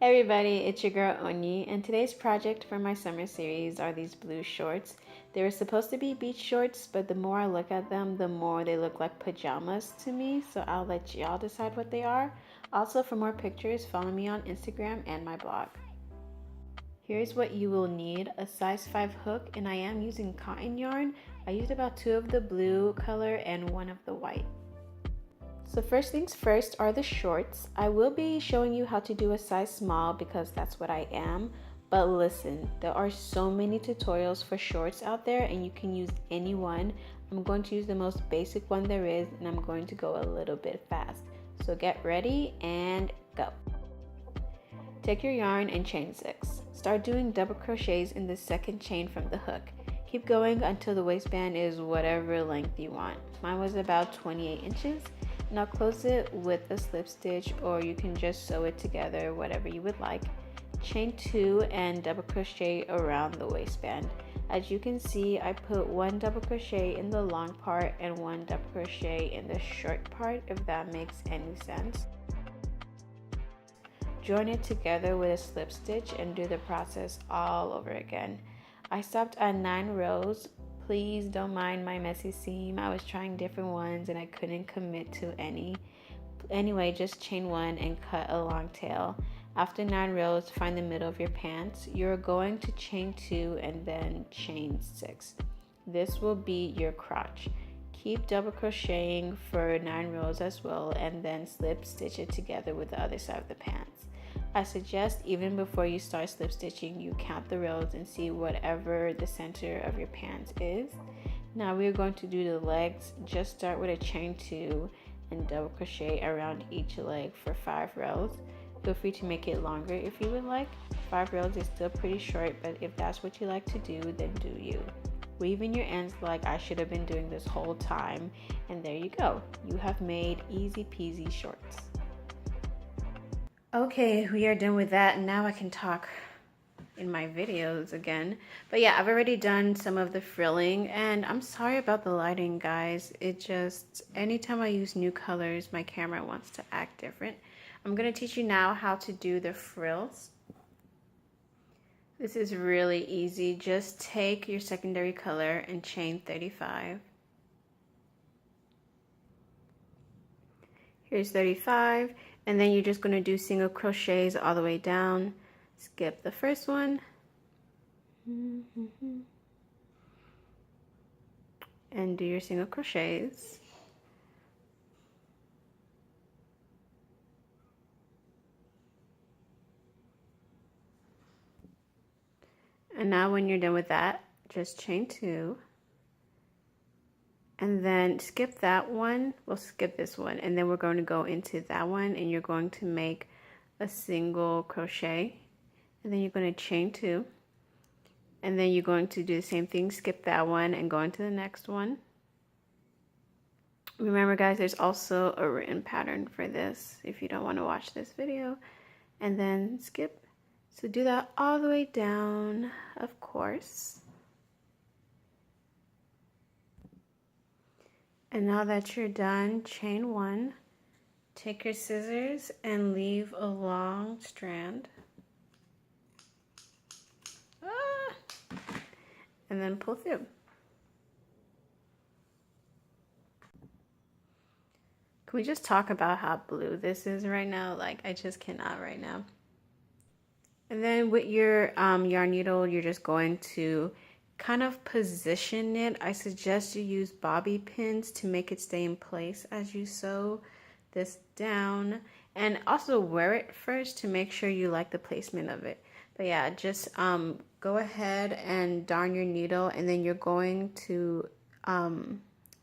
Hey everybody, it's your girl Onyii, and today's project for my summer series are these blue shorts. They were supposed to be beach shorts, but the more I look at them, the more they look like pajamas to me, so I'll let y'all decide what they are. Also, for more pictures, follow me on Instagram and my blog. Here's what you will need: a size 5 hook, and I am using cotton yarn. I used about 2 of the blue color and 1 of the white. So first things first are the shorts. I will be showing you how to do a size small because that's what I am. But listen, there are so many tutorials for shorts out there and you can use any one. I'm going to use the most basic one there is, and I'm going to go a little bit fast. So get ready and go. Take your yarn and chain 6. Start doing double crochets in the second chain from the hook. Keep going until the waistband is whatever length you want. Mine was about 28 inches. Now close it with a slip stitch, or you can just sew it together, whatever you would like. Chain 2 and double crochet around the waistband. As you can see, I put 1 double crochet in the long part and 1 double crochet in the short part, if that makes any sense. Join it together with a slip stitch and do the process all over again. I stopped at 9 rows. Please don't mind my messy seam. I was trying different ones and I couldn't commit to any. Anyway, just chain 1 and cut a long tail. After 9 rows, find the middle of your pants. You're going to chain 2 and then chain 6. This will be your crotch. Keep double crocheting for 9 rows as well, and then slip stitch it together with the other side of the pants. I suggest even before you start slip stitching, you count the rows and see whatever the center of your pants is. Now we're going to do the legs. Just start with a chain 2 and double crochet around each leg for 5 rows. Feel free to make it longer if you would like. 5 rows is still pretty short, but if that's what you like to do, then do you. Weave in your ends like I should have been doing this whole time, and there you go. You have made easy peasy shorts. Okay, we are done with that, and now I can talk in my videos again. But yeah, I've already done some of the frilling, and I'm sorry about the lighting, guys. It just, anytime I use new colors, my camera wants to act different. I'm gonna teach you now how to do the frills. This is really easy. Just take your secondary color and chain 35. Here's 35, and then you're just going to do single crochets all the way down. Skip the first one. And do your single crochets. And now when you're done with that, just chain 2. And then skip that one. We'll skip this one, and then we're going to go into that one, and you're going to make a single crochet, and then you're going to chain 2, and then you're going to do the same thing, skip that one and go into the next one. Remember guys, there's also a written pattern for this if you don't want to watch this video. And then skip. So do that all the way down, of course. And now that you're done, chain 1, take your scissors and leave a long strand. And then pull through. Can we just talk about how blue this is right now? Like, I just cannot right now. And then with your yarn needle, you're just going to kind of position it. I suggest you use bobby pins to make it stay in place as you sew this down, and also wear it first to make sure you like the placement of it. But yeah, just go ahead and darn your needle, and then you're going to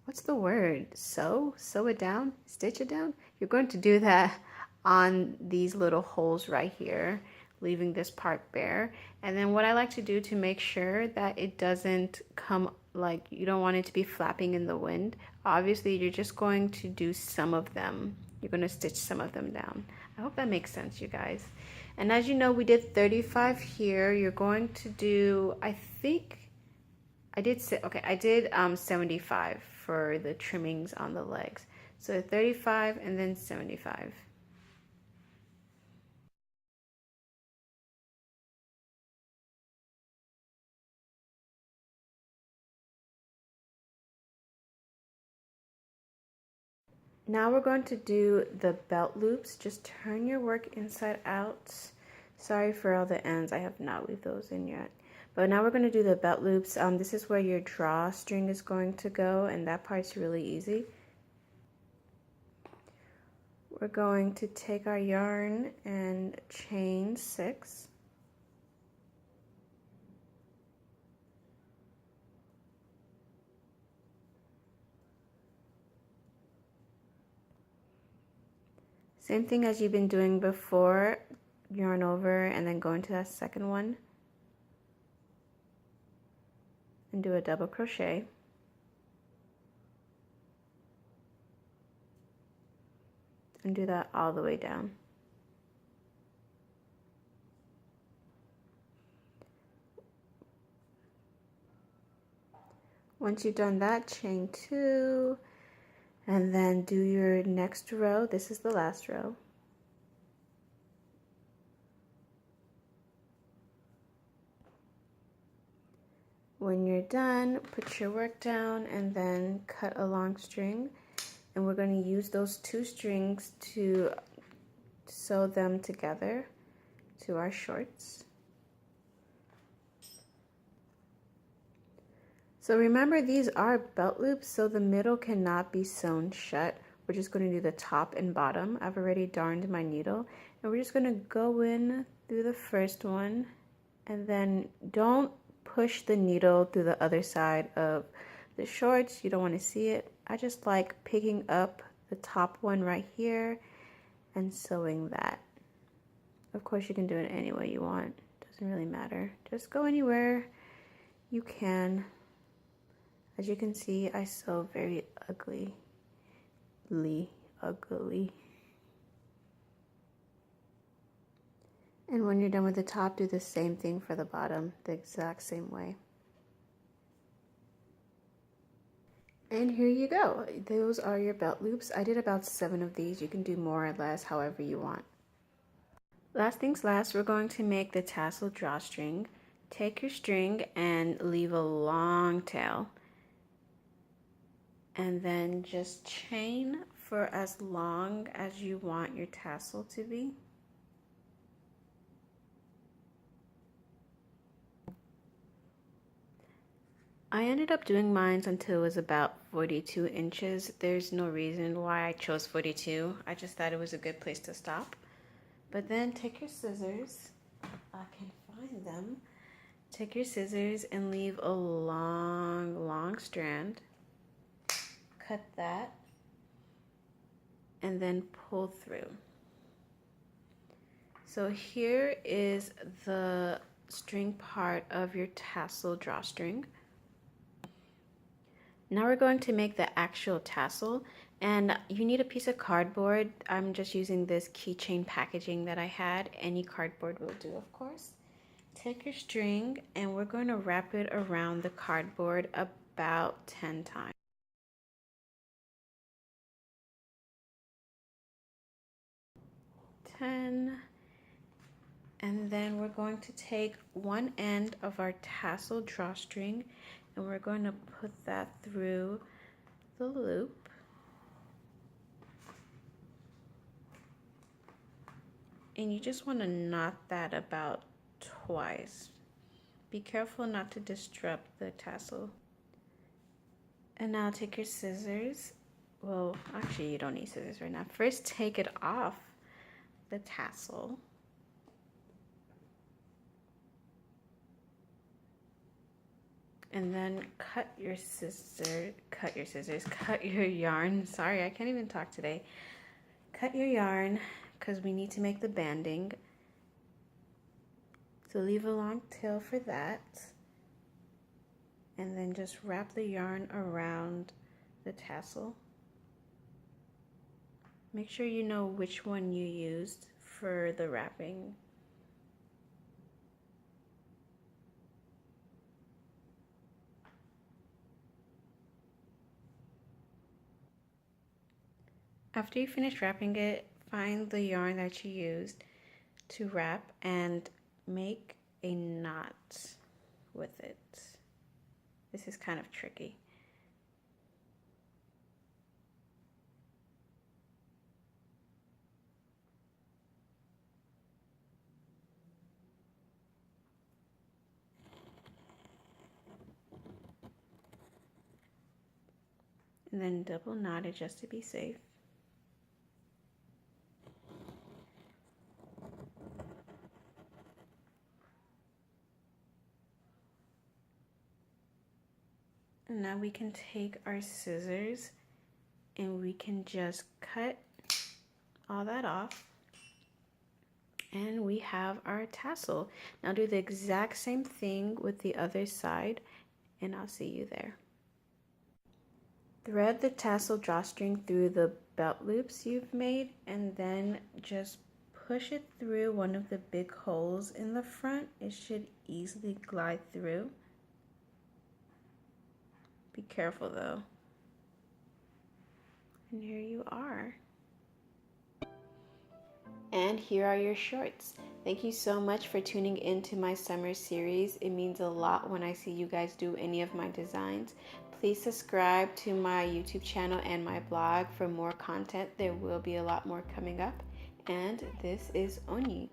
what's the word, sew it down, stitch it down. You're going to do that on these little holes right here, leaving this part bare. And then what I like to do to make sure that it doesn't come, like, you don't want it to be flapping in the wind, obviously you're just going to do some of them. You're going to stitch some of them down. I hope that makes sense, you guys. And as you know, we did 35 here. You're going to do, I think I did 75 for the trimmings on the legs. So 35 and then 75. Now we're going to do the belt loops. Just turn your work inside out. Sorry for all the ends, I have not weaved those in yet. But now we're going to do the belt loops. This is where your drawstring is going to go, and that part's really easy. We're going to take our yarn and chain 6. Same thing as you've been doing before, yarn over and then go into that second one and do a double crochet. And do that all the way down. Once you've done that, chain 2 and then do your next row. This is the last row. When you're done, put your work down and then cut a long string. And we're going to use those 2 strings to sew them together to our shorts. So remember, these are belt loops, so the middle cannot be sewn shut. We're just going to do the top and bottom. I've already darned my needle, and we're just going to go in through the first one, and then don't push the needle through the other side of the shorts. You don't want to see it. I just like picking up the top one right here and sewing that. Of course, you can do it any way you want. Doesn't really matter. Just go anywhere you can. As you can see, I sew very ugly. And when you're done with the top, do the same thing for the bottom, the exact same way. And here you go. Those are your belt loops. I did about 7 of these. You can do more or less, however you want. Last things last, we're going to make the tassel drawstring. Take your string and leave a long tail. And then just chain for as long as you want your tassel to be. I ended up doing mine until it was about 42 inches. There's no reason why I chose 42. I just thought it was a good place to stop. But then take your scissors. I can find them. Take your scissors and leave a long strand. Cut that. And then pull through. So here is the string part of your tassel drawstring. Now we're going to make the actual tassel, and you need a piece of cardboard. I'm just using this keychain packaging that I had. Any cardboard will do, of course. Take your string and we're going to wrap it around the cardboard about 10 times. And then we're going to take one end of our tassel drawstring and we're going to put that through the loop. And you just want to knot that about twice. Be careful not to disrupt the tassel. And now take your scissors. Well, actually you don't need scissors right now. First take it off the tassel. And then cut your yarn. Sorry, I can't even talk today. Cut your yarn because we need to make the banding. So leave a long tail for that. And then just wrap the yarn around the tassel. Make sure you know which one you used for the wrapping. After you finish wrapping it, find the yarn that you used to wrap and make a knot with it. This is kind of tricky. and then double knot it just to be safe. And now we can take our scissors and we can just cut all that off. And we have our tassel. Now do the exact same thing with the other side, and I'll see you there. Thread the tassel drawstring through the belt loops you've made, and then just push it through one of the big holes in the front. It should easily glide through. Be careful though. And here you are. And here are your shorts. Thank you so much for tuning into my summer series. It means a lot when I see you guys do any of my designs. Please subscribe to my YouTube channel and my blog for more content. There will be a lot more coming up. And this is Onyii.